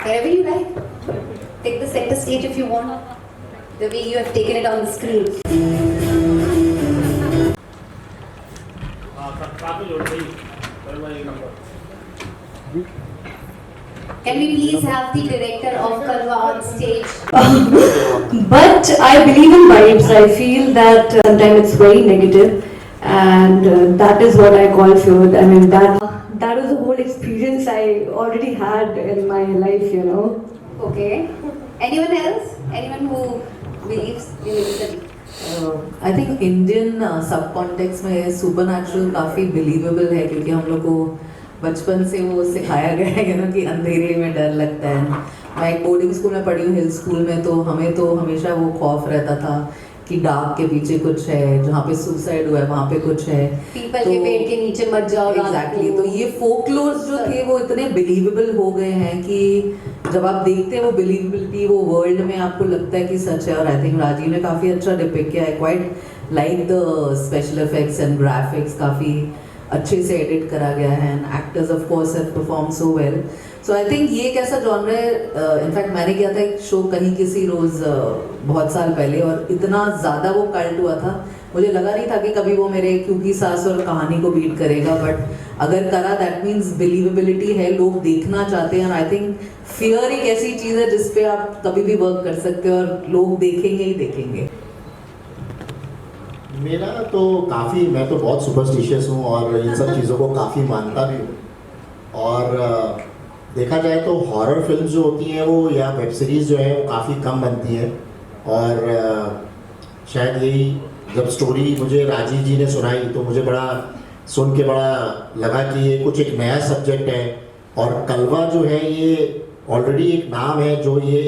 Wherever you like. Take the center stage if you want. The way you have taken it on the screen. Can we please have the director of Kalwa on stage? But I believe in vibes. I feel that sometimes it's very negative, and that is what I call fear. I mean, that was the whole experience I already had in my life, you know. Okay. Anyone else? Anyone who believes in it? I think Indian सब context में super natural काफ़ी believable है क्योंकि हम लोग को बचपन से वो सिखाया गया है ना कि अंधेरे में डर लगता है. मैं एक बोर्डिंग स्कूल में पढ़ी हूँ, हिल स्कूल में, तो हमें तो हमेशा वो खौफ रहता था कि डार्क के पीछे कुछ है, जहाँ पे सुसाइड हुआ है वहाँ पे कुछ है, पीपल के पेड़ के नीचे मत जाओ. एग्जैक्टली. तो ये फोकलोर्स जो थे वो इतने बिलीवेबल हो गए हैं कि जब आप देखते हैं वो बिलीवेबिलिटी वो वर्ल्ड में आपको लगता है कि सच है. और आई थिंक राजीव ने काफ़ी अच्छा डिपिक्ट किया है. Quite like the special effects and graphics काफ़ी अच्छे से एडिट करा गया है, and actors of course have perform so well. So I think ये एक ऐसा जॉनर है. इनफैक्ट मैंने किया था एक शो कहीं किसी रोज़ बहुत साल पहले, और इतना ज़्यादा वो कल्ट हुआ था, मुझे लगा नहीं था कि कभी वो मेरे क्योंकि सास और कहानी को बीट करेगा. बट अगर करा दैट मीन्स बिलीवेबिलिटी है, लोग देखना चाहते हैं. और आई थिंक फियर एक ऐसी चीज़ है जिस पे आप कभी भी वर्क कर सकते हो और लोग देखेंगे ही देखेंगे. मेरा तो काफ़ी, मैं तो बहुत सुपरस्टिशियस हूँ और इन सब चीज़ों को काफ़ी मानता भी हूँ. और देखा जाए तो हॉरर फिल्म जो होती हैं वो या वेब सीरीज़ जो है वो काफ़ी कम बनती हैं. और शायद यही जब स्टोरी मुझे राजीव जी ने सुनाई तो मुझे बड़ा सुन के बड़ा लगा कि ये कुछ एक नया सब्जेक्ट है. और कलवा जो है ये ऑलरेडी एक नाम है जो ये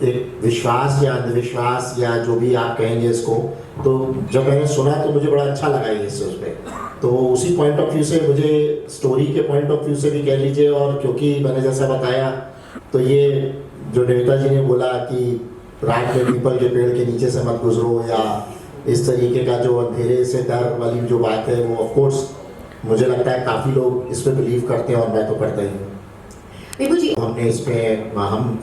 एक विश्वास या अंधविश्वास या जो भी आप कहेंगे इसको, तो जब मैंने सुना तो मुझे बड़ा अच्छा लगा ये उस पर. तो उसी पॉइंट ऑफ व्यू से मुझे स्टोरी के पॉइंट ऑफ व्यू से भी कह लीजिए, और क्योंकि मैंने जैसा बताया तो ये जो निविता जी ने बोला कि रात में पीपल के पेड़ के नीचे से मत गुजरो, या इस तरीके का जो अंधेरे से डर वाली जो बात है वो ऑफ कोर्स मुझे लगता है काफ़ी लोग इस पर बिलीव करते हैं और मैं तो करता ही हूँ. हमने इस पर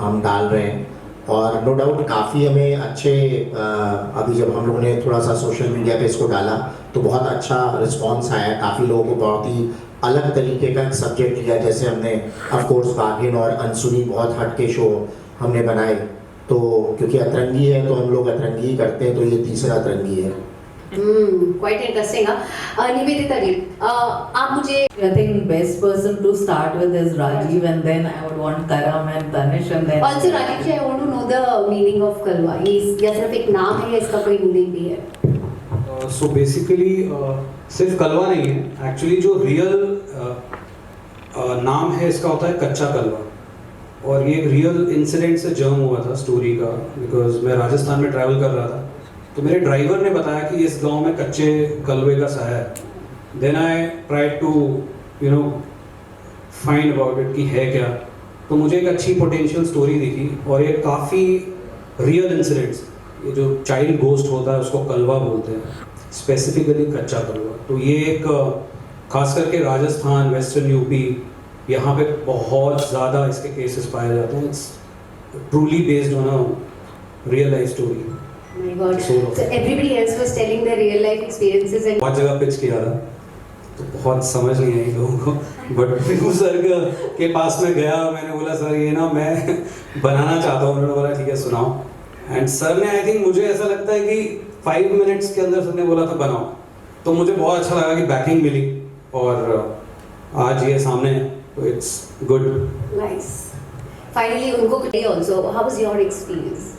हम डाल रहे हैं और नो डाउट काफ़ी हमें अच्छे अभी जब हम लोगों ने थोड़ा सा सोशल मीडिया पे इसको डाला तो बहुत अच्छा रिस्पांस आया. काफ़ी लोगों को बहुत ही अलग तरीके का सब्जेक्ट लिया. जैसे हमने ऑफ कोर्स बागिन और अनसुनी बहुत हट के शो हमने बनाए, तो क्योंकि अतरंगी है तो हम लोग अतरंगी ही करते हैं, तो ये तीसरा अतरंगी है. Quite interesting. निवेदिता जी, आप मुझे I think best person to start with is Rajiv, and then I would want Karam and Tanish, and then also Rajiv ji, I want to know the meaning of Kalwa. या सिर्फ एक नाम है या इसका कोई मीनिंग भी है? So basically सिर्फ कलवा नहीं है, एक्चुअली जो रियल नाम है इसका होता है कच्चा कलवा. और ये रियल इंसिडेंट से जर्म हुआ था स्टोरी का, बिकॉज मैं राजस्थान में ट्रैवल कर रहा था तो मेरे ड्राइवर ने बताया कि इस गांव में कच्चे कलवे का साया है. Then I try to find about it कि है क्या. तो मुझे एक अच्छी पोटेंशियल स्टोरी दिखी, और ये काफ़ी रियल इंसिडेंट्स, ये जो चाइल्ड गोस्ट होता है उसको कलवा बोलते हैं, स्पेसिफिकली कच्चा कलवा. तो ये एक खास करके राजस्थान, वेस्टर्न यूपी, यहाँ पे बहुत ज़्यादा इसके केसेस पाए जाते हैं. It's truly based on a real life story. My God. So everybody else was telling their real life experiences and बहुत जगह पिच किया था तो बहुत समझ नहीं आई लोगों को. बट फिर सर के पास में गया, मैंने बोला सर ये ना मैं बनाना चाहता हूँ. उन्होंने बोला ठीक है सुनाओ. एंड सर ने आई थिंक मुझे ऐसा लगता है कि 5 मिनट्स के अंदर सर ने बोला था बनाओ. तो मुझे बहुत अच्छा लगा कि बैकिंग मिली और आज ये सामने है. तो इट्स गुड. nice. Finally, उनको also, how was your experience?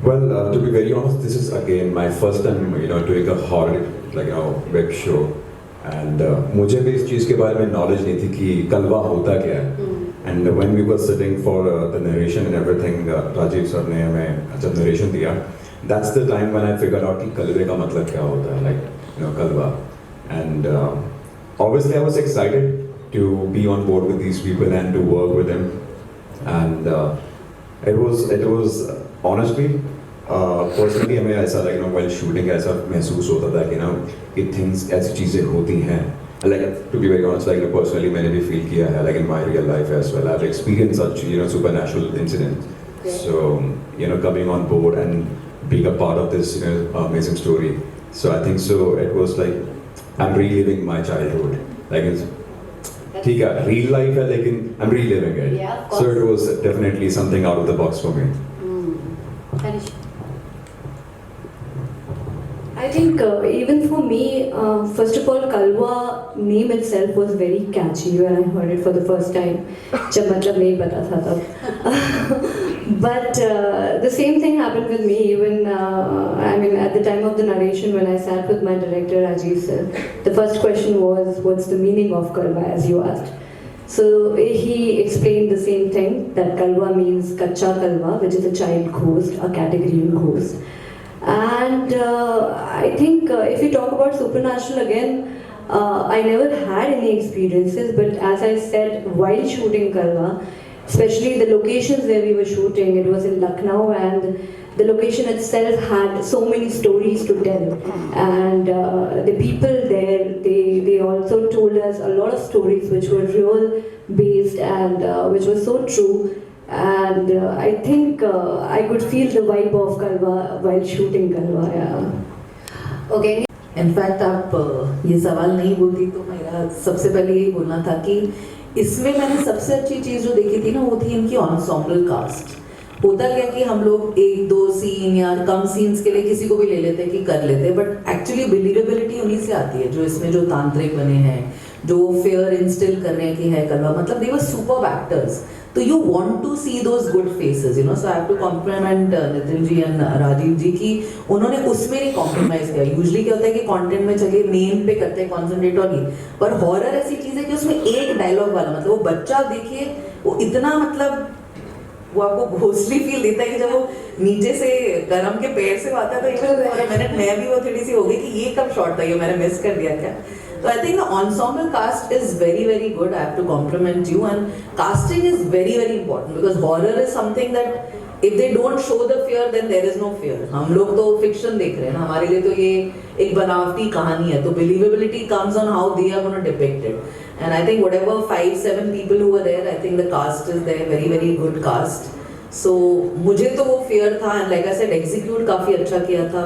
Well, to be very honest, this is again my first time, doing a horror, web show, and मुझे भी इस चीज़ के बारे में knowledge नहीं थी कि कलवा होता क्या है. And when we were sitting for the narration and everything, Rajiv sir ने हमें जब narration दिया, that's the time when I figured out कि कलवे का मतलब क्या होता है, कलवा. And obviously I was excited to be on board with these people and to work with them. And it was honestly personally हमें ऐसा लाइक नो व्हाइल शूटिंग ऐसा महसूस होता था कि ना कि थिंग्स ऐसी चीज़ें होती हैं like to be very honest like personally मैंने भी फील किया है like in my real life as well I have experience such supernatural incidents so coming on board and being a part of this amazing story. So I think so it was like I'm reliving my childhood. Like it's ठीक है real life है लेकिन I'm reliving it. Yeah, of So course. it was definitely something out of the box for me. Tanish. I think even for me, first of all, Kalwa name itself was very catchy when I heard it for the first time. जब मतलब नहीं पता था तब. But the same thing happened with me even, I mean, at the time of the narration when I sat with my director Rajiv sir, the first question was, what's the meaning of Kalwa, as you asked. So he explained the same thing, that Kalwa means Kacha Kalwa, which is a child ghost, a category in ghost. And I think if we talk about supernatural again, I never had any experiences, but as I said, while shooting Kalwa, especially the locations where we were shooting, it was in Lucknow, and the location itself had so many stories to tell. And the people there, they also told us a lot of stories which were real based and which were so true. And I think I could feel the vibe of Kalwa while shooting Kalwa. Yeah. Okay. In fact आप ये सवाल नहीं बोलती तो मेरा सबसे पहले यही बोलना था कि इसमें मैंने सबसे अच्छी चीज़ जो देखी थी ना वो थी इनकी ensemble कास्ट. होता क्या कि हम लोग एक दो सीन या कम सीन्स के लिए किसी को भी ले लेते कि कर लेते, बट एक्चुअली बिलीवेबिलिटी उन्हीं से आती है जो इसमें जो तांत्रिक बने हैं, जो फेयर इंस्टिल कर रहे हैं कि है कलवा, मतलब दे वर सुपर्ब एक्टर्स. तो you want to see those good faces, you know. So I have to compliment Nitin ji and Rajiv ji की उन्होंने उसमें नहीं कॉम्प्रोमाइज किया. यूजुअली क्या होता है कि कंटेंट में चलिए मेन पे करते हैं कॉन्सेंट्रेट और ये, पर हॉरर ऐसी चीज है कि उसमें एक डायलॉग वाला, मतलब वो बच्चा देखिए वो इतना मतलब वो आपको घोसली फील देता है कि जब वो नीचे से गरम के पैर से आता है तो इवन फॉर अ मिनट मैं भी वो थोड़ी सी हो गई कि ये कब शॉट था, ये मैंने मिस कर दिया क्या. So I think the ensemble cast is very very good. I have to compliment you, and casting is very very important because horror is something that if they don't show the fear then there is no fear. हम लोग तो fiction देख रहे हैं ना, हमारे लिए तो ये एक बनावटी कहानी है, तो believability comes on how they are going to depict it. And I think whatever 5-7 people who were there, I think the cast is there, very very good cast. So मुझे तो वो fear था, and like I said execute काफी अच्छा किया था.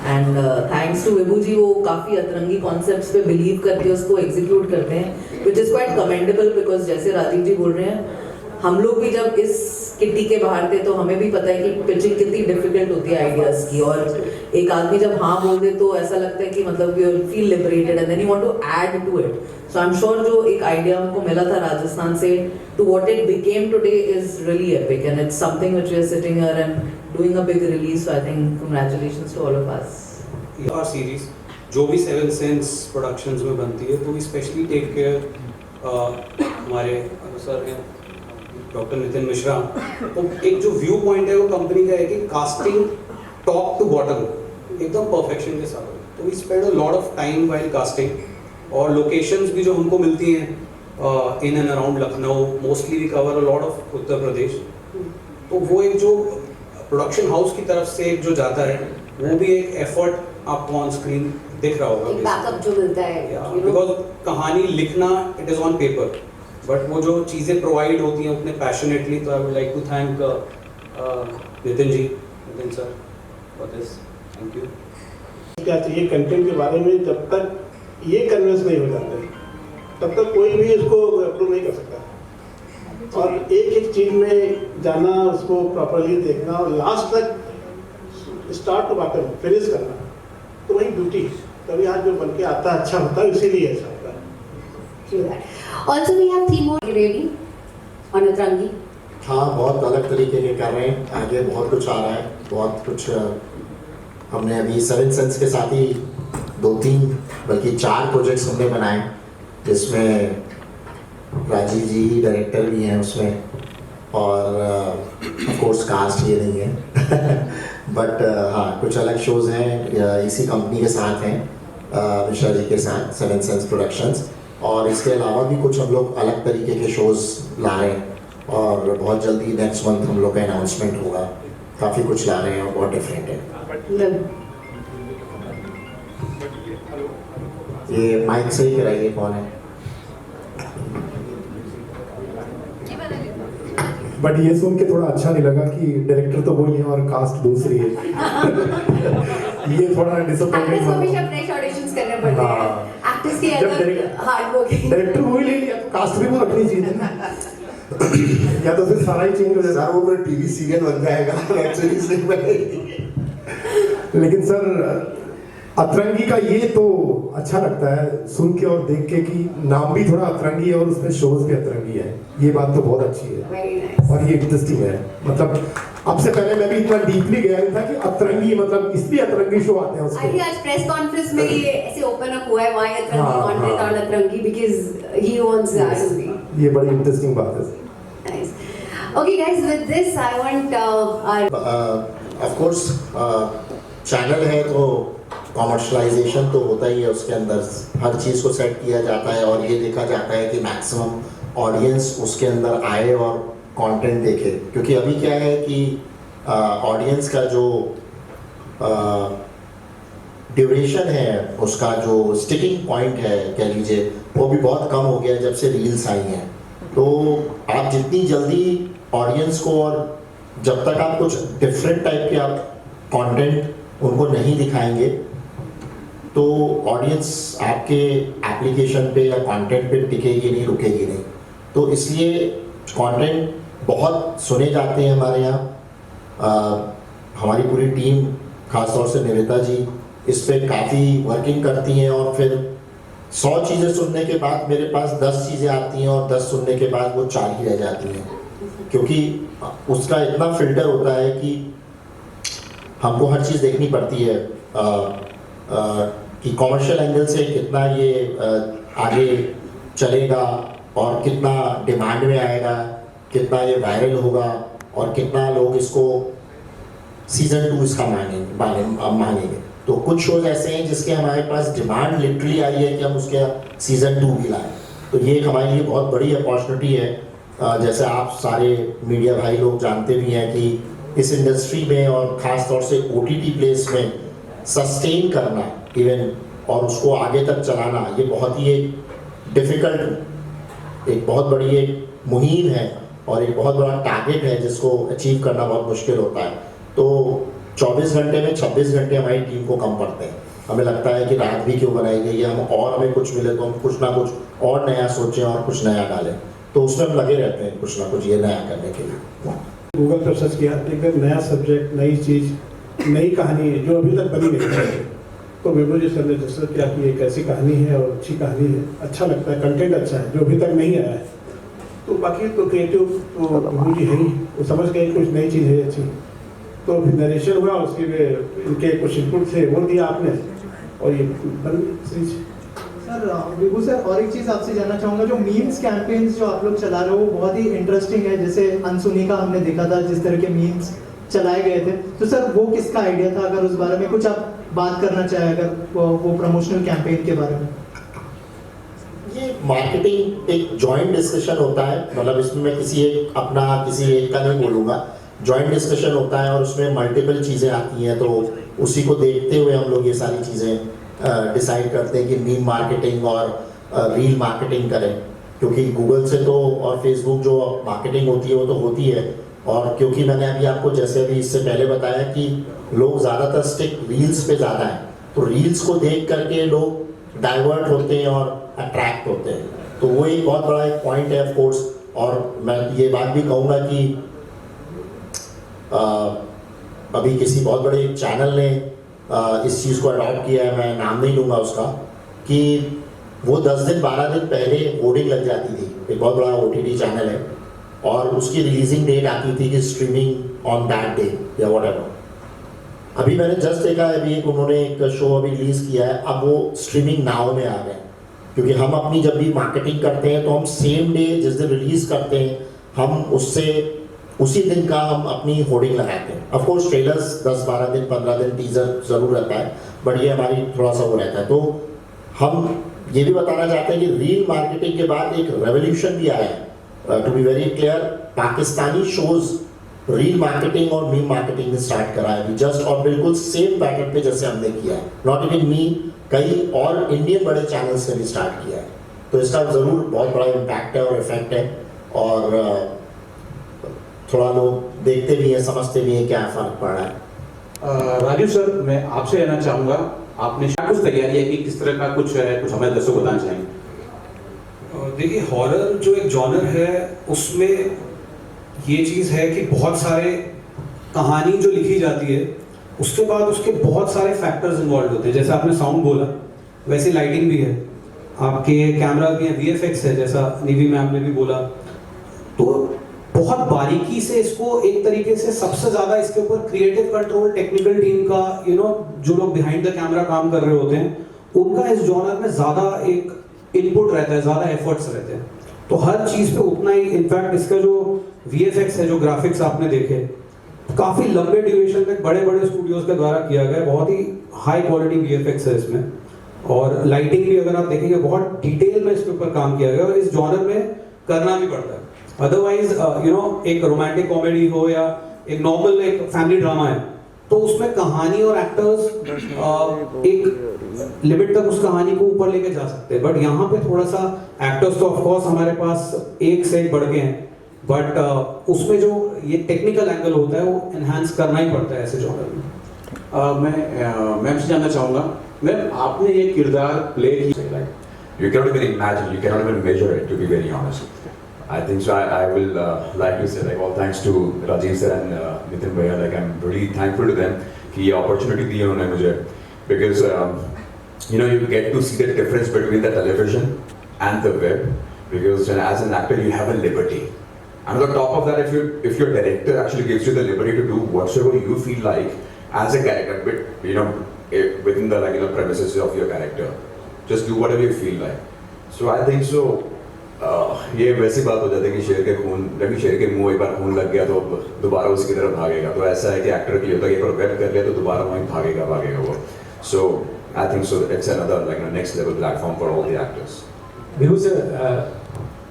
And thanks to विभू जी, वो काफ़ी अतरंगी कॉन्सेप्ट्स पे बिलीव करके उसको एग्जीक्यूट करते हैं, which is quite commendable. Because जैसे राजीव जी बोल रहे हैं, हम लोग भी जब इस किट्टी के बाहर थे तो हमें भी पता है कि पिचिंग कितनी डिफिकल्ट होती है आइडियाज़ की, और एक आदमी जब हाँ बोल दे तो ऐसा लगता है कि मतलब you feel liberated and then you want to add to it. So I am sure जो एक आइडिया हमको मिला था राजस्थान से to what it became today is really epic, and it's something which we are sitting here and doing a big release. So I think congratulations to all of us. Our series जो भी Seven Sense Productions में बनती है तो we specially take care, हमारे sir हैं doctor Nitin Mishra, तो एक जो व्यू पॉइंट है वो कंपनी का है कि कास्टिंग टॉप टू बॉटम एकदम परफेक्शन के साथ. तो we spend a lot of time while casting, और लोकेशंस भी जो हमको मिलती हैं in and around Lucknow, mostly we cover a lot of Uttar Pradesh. तो वो एक जो प्रोडक्शन हाउस की तरफ से एक जो जाता है वो भी एक एफर्ट आपको ऑन स्क्रीन दिख रहा होगा. बैकअप जो मिलता है, बिकॉज कहानी लिखना it is on paper, but वो जो चीज़ें प्रोवाइड होती हैं उतने पैशनेटली. तो I would like to thank Nitin sir for this. Thank you. क्या चाहिए कंटेंट के बारे में, जब तक ये कन्विंस नहीं हो जाते तब तक कोई भी इसको अप्रूव नहीं कर सकता. और एक एक चीज़ में जाना, उसको प्रॉपरली देखना और लास्ट तक स्टार्ट टू बॉटम फिनिश करना, तो वही ब्यूटी तभी आज जो बन के आता अच्छा होता है, इसीलिए ऐसा होता है. Also we have 3 more really on Atrangi. हाँ, बहुत अलग तरीके के कर रहे हैं, आगे बहुत कुछ आ रहा है, बहुत कुछ. हमने अभी 7 सेंस के साथ ही 2-3 बल्कि 4 प्रोजेक्ट्स हमने बनाए, जिसमें राजीव जी डायरेक्टर भी हैं उसमें, और ऑफ कोर्स कास्ट ये नहीं है बट हाँ, कुछ अलग शोज़ हैं इसी कंपनी के साथ हैं, मिश्रा जी के साथ, 7 सेंस प्रोडक्शंस. और इसके अलावा भी कुछ हम लोग अलग तरीके के शोज़ ला रहे हैं, और बहुत जल्दी नेक्स्ट मंथ हम लोग का अनाउंसमेंट होगा. काफ़ी कुछ ला रहे हैं और बहुत डिफरेंट है। ये माइक सही कराइए, कौन है? बट ये सुन के थोड़ा अच्छा नहीं लगा कि डायरेक्टर तो वही है और कास्ट दूसरी है। ये थोड़ा डिसअपॉइंटिंग एक्टर्स को हमेशा फ्रेश ऑडिशंस करने पड़ते हैं। एक्टर्स की अलग हार्ड वर्किंग। डायरेक्टर वही ले लिया, कास्ट भी वो रखनी चाहिए थी ना। या तो फिर सारा ही चेंज हो जाएगा। सर वो पूरा टीवी सीरियल बन जाएगा, वेब सीरीज नहीं बनेगी। लेकिन सर अतरंगी का ये तो अच्छा लगता है सुन के और देख के कि नाम भी थोड़ा अतरंगी है और उसमें शोज भी अतरंगी है। ये बात तो बहुत अच्छी है। Very nice. और ये इंटरेस्टिंग है। मतलब अब से पहले मैं भी इतना डीपली गया नहीं था कि अतरंगी मतलब इसलिए अतरंगी शो आते हैं आई थिंक उसको। आज प्रेस कॉन्फ्रेंस में ये ऐसे ओपन अप हुआ है व्हाई अतरंगी हाँ, कंटेंट हाँ। On Atrangi because he wants that to be ये बड़ी इंटरेस्टिंग बात है। Nice. Okay guys, with this I want our of course channel है तो कॉमर्शलाइजेशन तो होता ही है, उसके अंदर हर चीज़ को सेट किया जाता है और ये देखा जाता है कि मैक्सिमम ऑडियंस उसके अंदर आए और कंटेंट देखे। क्योंकि अभी क्या है कि ऑडियंस का जो ड्यूरेशन है, उसका जो स्टिकिंग पॉइंट है कह लीजिए, वो भी बहुत कम हो गया जब से रील्स आई हैं। तो आप जितनी जल्दी ऑडियंस को, और जब तक आप कुछ डिफरेंट टाइप के आप कंटेंट उनको नहीं दिखाएंगे तो ऑडियंस आपके एप्लीकेशन पे या कंटेंट पे टिकेगी नहीं, रुकेगी नहीं। तो इसलिए कंटेंट बहुत सुने जाते हैं हमारे यहाँ। हमारी पूरी टीम, खासतौर से निवेदिता जी, इस पे काफ़ी वर्किंग करती हैं और फिर 100 चीज़ें सुनने के बाद मेरे पास 10 चीज़ें आती हैं और 10 सुनने के बाद वो 4 ही रह जाती हैं, क्योंकि उसका इतना फिल्टर होता है कि हमको हर चीज़ देखनी पड़ती है कि कमर्शियल एंगल से कितना ये आगे चलेगा और कितना डिमांड में आएगा, कितना ये वायरल होगा और कितना लोग इसको सीज़न 2 इसका मांगेंगे। तो कुछ शोज ऐसे हैं जिसके हमारे पास डिमांड लिटरली आई है कि हम उसके सीज़न 2 भी लाएं। तो ये एक हमारे लिए बहुत बड़ी अपॉर्चुनिटी है। जैसे आप सारे मीडिया भाई लोग जानते भी हैं कि इस इंडस्ट्री में और ख़ास तौर से OTT प्लेस में सस्टेन करना इवन और उसको आगे तक चलाना, ये बहुत ही एक डिफ़िकल्ट, एक बहुत बड़ी एक मुहिम है और एक बहुत बड़ा टारगेट है जिसको अचीव करना बहुत मुश्किल होता है। तो 24 घंटे में 26 घंटे हमारी टीम को कम पड़ते हैं। हमें लगता है कि रात भी क्यों बनाई गई है, हमें कुछ मिले तो हम कुछ ना कुछ और नया सोचें और कुछ नया डालें। तो उसमें हम लगे रहते हैं कुछ ना कुछ ये नया करने के लिए। गूगल पर सर्च किया, एकदम नया सब्जेक्ट, नई चीज़, नई कहानी है जो अभी तक बनी नहीं है। तो विभू जी सर ने डिस्कस किया कि एक ऐसी कहानी है और अच्छी कहानी है, अच्छा लगता है, कंटेंट अच्छा है जो अभी तक नहीं आया है। तो बाकी तो क्रिएटिव तो विभू जी है ही, वो समझ गए कुछ नई चीज़ है अच्छी। तो फिर नरेशन हुआ, उसके लिए इनके कुछ इनपुट थे वो दिया आपने और ये बन सीरीज। सर विभू सर, और एक चीज़ आपसे जानना चाहूँगा, जो मीम्स कैंपेन्स जो आप लोग चला रहे हो वो बहुत ही इंटरेस्टिंग है। जैसे अनसुनी का हमने देखा था, जिस तरह के मीम्स चलाए गए थे, तो सर वो किसका आइडिया था? अगर उस बारे में कुछ आप बात करना चाहें, अगर वो प्रमोशनल कैंपेन के बारे में। ये मार्केटिंग एक जॉइंट डिस्कशन होता है, मतलब इसमें मैं किसी एक का नहीं बोलूँगा, जॉइंट डिस्कशन होता है और उसमें मल्टीपल चीज़ें आती हैं। तो उसी को देखते हुए हम लोग ये सारी चीज़ें डिसाइड करते हैं कि मीम मार्केटिंग और रील मार्केटिंग करें, क्योंकि गूगल से तो और फेसबुक जो मार्केटिंग होती है वो तो होती है। और क्योंकि मैंने अभी आपको जैसे अभी इससे पहले बताया कि लोग ज़्यादातर स्टिक रील्स पे ज़्यादा हैं, तो रील्स को देख करके लोग डाइवर्ट होते हैं और अट्रैक्ट होते हैं। तो वो एक बहुत बड़ा एक पॉइंट है ऑफ कोर्स। और मैं ये बात भी कहूँगा कि अभी किसी बहुत बड़े चैनल ने इस चीज़ को अडॉप्ट किया है, मैं नाम नहीं लूँगा उसका, कि वो 10 दिन 12 दिन पहले होर्डिंग लग जाती थी। एक बहुत बड़ा OTT चैनल है और उसकी रिलीजिंग डेट आती थी कि स्ट्रीमिंग ऑन दैट डे या व्हाटएवर। अभी मैंने जस्ट देखा है, अभी उन्होंने एक शो अभी रिलीज़ किया है, अब वो स्ट्रीमिंग नाउ में आ गए। क्योंकि हम अपनी जब भी मार्केटिंग करते हैं तो हम सेम डे जिस दिन रिलीज़ करते हैं, हम उसी दिन का हम अपनी होर्डिंग लगाते हैं। ऑफ कोर्स ट्रेलर्स 10-12 दिन 15 दिन टीजर ज़रूर रहता है, बट ये हमारी थोड़ा सा वो रहता है। तो हम ये भी बताना चाहते हैं कि रील मार्केटिंग के बाद एक रेवोल्यूशन भी आया है। To be very clear, Pakistani shows reel marketing और मीम मार्केटिंग स्टार्ट करा है अभी जस्ट, और बिल्कुल सेम पैटर्न पे जैसे हमने किया है, नॉट इवन मी, कई और इंडियन बड़े चैनल्स ने भी स्टार्ट किया है। तो इसका ज़रूर बहुत बड़ा इम्पैक्ट है और इफेक्ट है, और थोड़ा लोग देखते भी हैं, समझते भी हैं क्या फ़र्क पड़ रहा है। राजू सर, मैं आपसे कहना चाहूँगा, आपने कुछ तैयारी है कि किस तरह का कुछ है, कुछ हमें दर्शकों को बताना चाहेंगे? देखिए, हॉरर जो एक जॉनर है उसमें ये चीज़ है कि बहुत सारे कहानी जो लिखी जाती है उसके बाद उसके बहुत सारे फैक्टर्स इन्वॉल्व होते हैं। जैसे आपने साउंड बोला, वैसे लाइटिंग भी है, आपके कैमरा भी है, वीएफएक्स है, जैसा निवी मैम ने भी बोला। तो बहुत बारीकी से इसको एक तरीके से सबसे ज़्यादा इसके ऊपर क्रिएटिव कंट्रोल टेक्निकल टीम का, जो लोग बिहाइंड द कैमरा काम कर रहे होते हैं उनका इस जॉनर में ज़्यादा एक इनपुट रहता है, ज़्यादा एफर्ट्स रहते हैं। तो हर चीज़ पे उतना ही, इनफैक्ट इसका जो वीएफएक्स है, जो ग्राफिक्स आपने देखे, काफ़ी लंबे ड्यूरेशन तक बड़े बड़े स्टूडियोज के द्वारा किया गया, बहुत ही हाई क्वालिटी वीएफएक्स है इसमें। और लाइटिंग भी अगर आप देखेंगे बहुत डिटेल में इसके ऊपर काम किया गया, और इस जॉनर में करना भी पड़ता है। अदरवाइज एक रोमांटिक कॉमेडी हो या एक नॉर्मल एक फैमिली ड्रामा है, तो उसमें कहानी और एक्टर्स एक लिमिट तक उस कहानी को ऊपर लेके जा सकते हैं। बट यहाँ पे थोड़ा सा एक्टर्स तो ऑफकोर्स हमारे पास एक से एक बढ़ गए हैं, बट उसमें जो ये टेक्निकल एंगल होता है वो एनहांस करना ही पड़ता है ऐसे जॉनर में। मैं मैम से जानना चाहूँगा, मैम आपने ये किरदार प्ले किया, You cannot even imagine, you cannot even measure it, to be very honest. I think so. I will like to say, like, all thanks to Rajiv sir and Nitin Bhaiya. Like, I'm really thankful to them कि ये opportunity दी उन्होंने मुझे, because you get to see the difference between the television and the web, because as an actor you have a liberty, and on top of that, if your director actually gives you the liberty to do whatsoever you feel like as a character, but within the regular premises of your character, just do whatever you feel like. So I think so. ये वैसी बात हो जाती है कि शेर के मुंह एक बार खून लग गया तो दोबारा उसकी तरफ भागेगा। तो ऐसा है कि एक्टर के लिए होता है कि एक बार वेब कर लिया तो दोबारा वहीं भागेगा वो। So I think so it's another next level platform for all the actors. बिल्कुल सर,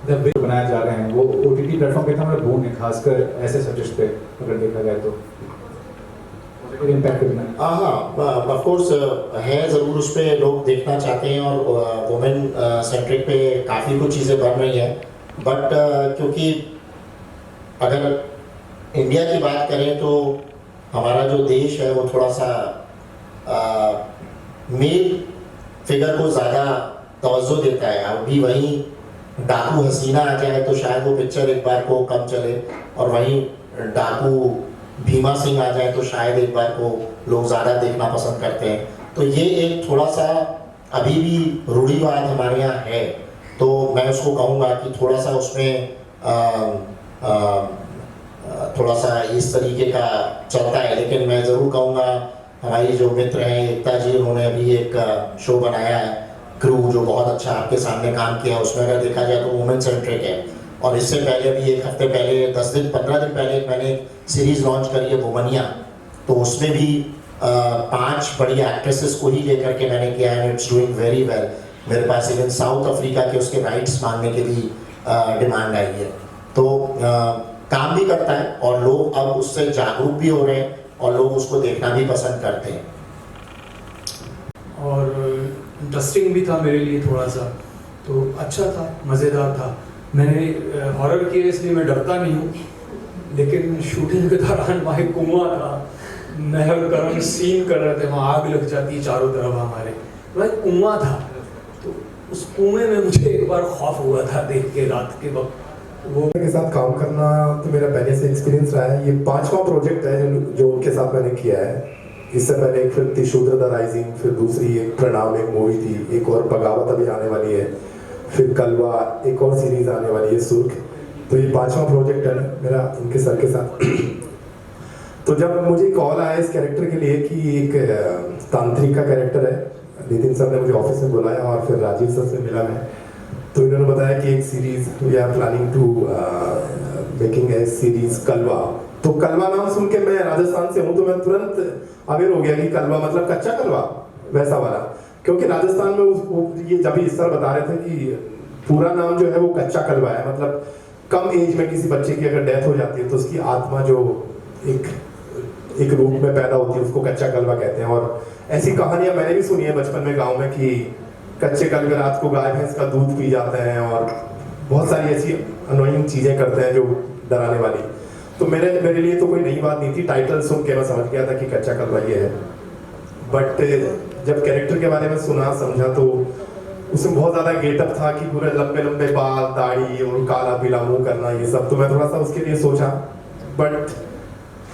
जब वे बनाए जा रहे हैं वो OTT प्लेटफॉर्म पे हमारा बोन है, खासकर ऐसे सब्जेक्ट पे अगर देखा जाए तो इम्पैक्ट करना। हाँ, ऑफ कोर्स है ज़रूर, उस पर लोग देखना चाहते हैं, और वुमेन सेंट्रिक पे काफ़ी कुछ चीज़ें बन रही हैं। बट क्योंकि अगर इंडिया की बात करें तो हमारा जो देश है वो थोड़ा सा मेल फिगर को ज़्यादा तवज्जो देता है। अभी वहीं डाकू हसीना आ जाए तो शायद वो पिक्चर एक बार को कम चले, और वहीं डाकू भीमा सिंह आ जाए तो शायद एक बार को लोग ज़्यादा देखना पसंद करते हैं। तो ये एक थोड़ा सा अभी भी रूढ़िवाद हमारे यहाँ है, तो मैं उसको कहूँगा कि थोड़ा सा उसमें थोड़ा सा इस तरीके का चलता है। लेकिन मैं ज़रूर कहूँगा, हमारी जो मित्र हैं एकता जी, उन्होंने अभी एक शो बनाया है क्रू, जो बहुत अच्छा आपके सामने काम किया। उसमें अगर देखा जाए तो वुमेन सेंट्रिक है, और इससे पहले भी एक हफ्ते पहले 15 दिन पहले मैंने सीरीज़ लॉन्च करी है वुमनिया, तो उसमें भी 5 बड़ी एक्ट्रेसेस को ही लेकर के मैंने किया है, इट्स डूइंग वेरी वेल। मेरे पास इवन साउथ अफ्रीका के उसके राइट्स मांगने के भी डिमांड आई है। तो काम भी करता है, और लोग अब उससे जागरूक भी हो रहे हैं, और लोग उसको देखना भी पसंद करते हैं। और इंटरेस्टिंग भी था मेरे लिए थोड़ा सा, तो अच्छा था, मज़ेदार था। मैंने हॉरर किया इसलिए मैं डरता नहीं हूँ, लेकिन शूटिंग के दौरान वहाँ कुआं था, नहर गर्म सीन कर रहे थे, वहाँ आग लग जाती है चारों तरफ हमारे, वह कुआं था। तो उस कुएं में मुझे एक बार खौफ हुआ था देख के रात के वक्त। वो के साथ काम करना तो मेरा पहले से एक्सपीरियंस रहा है। ये 5वां प्रोजेक्ट है जो उनके साथ मैंने किया है। इससे पहले एक फिल्म थी शूद्र द राइजिंग, फिर दूसरी एक प्रणाम एक मूवी थी, एक और बगावत अभी आने वाली है, फिर कलवा एक और सीरीज आने वाली है सुर्ख। तो ये 5वां प्रोजेक्ट है मेरा इनके सर के साथ। तो जब मुझे कॉल आया इस कैरेक्टर के लिए कि एक तांत्रिक का कैरेक्टर है, नितिन सर ने मुझे ऑफिस में बुलाया और फिर राजीव सर से मिला मैं, तो इन्होंने बताया कि एक series we are planning to making a series Kalwa. तो कलवा नाम सुन के, मैं राजस्थान से हूँ तो मैं तुरंत अवेयर हो गया कि कलवा मतलब कच्चा कलवा वैसा वाला, क्योंकि राजस्थान में ये जब भी इस तरह बता रहे थे कि पूरा नाम जो है वो कच्चा कलवा है, मतलब कम एज में किसी बच्चे की अगर डेथ हो जाती है तो उसकी आत्मा जो एक रूप में पैदा होती है उसको कच्चा कलवा कहते हैं। और ऐसी कहानियां मैंने भी सुनी है बचपन में गांव में कि कच्चे कलवे रात को गाय भैंस का दूध पी जाते हैं और बहुत सारी ऐसी अनोइंग चीजें करते हैं जो डराने वाली। तो मेरे लिए तो कोई नई बात नहीं थी, टाइटल सुन के मैं समझ गया था कि कच्चा कलवा ये है। बट जब कैरेक्टर के बारे में सुना समझा तो उसमें बहुत ज़्यादा गेटअप था कि पूरे लंबे लंबे बाल, दाढ़ी और काला पीला मुंह करना, ये सब। तो मैं थोड़ा सा उसके लिए सोचा, बट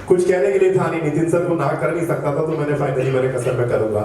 कुछ कहने के लिए था नहीं, नितिन सर को ना कर नहीं सकता था, तो मैंने फाइनली मैंने कहा सर मैं करूँगा।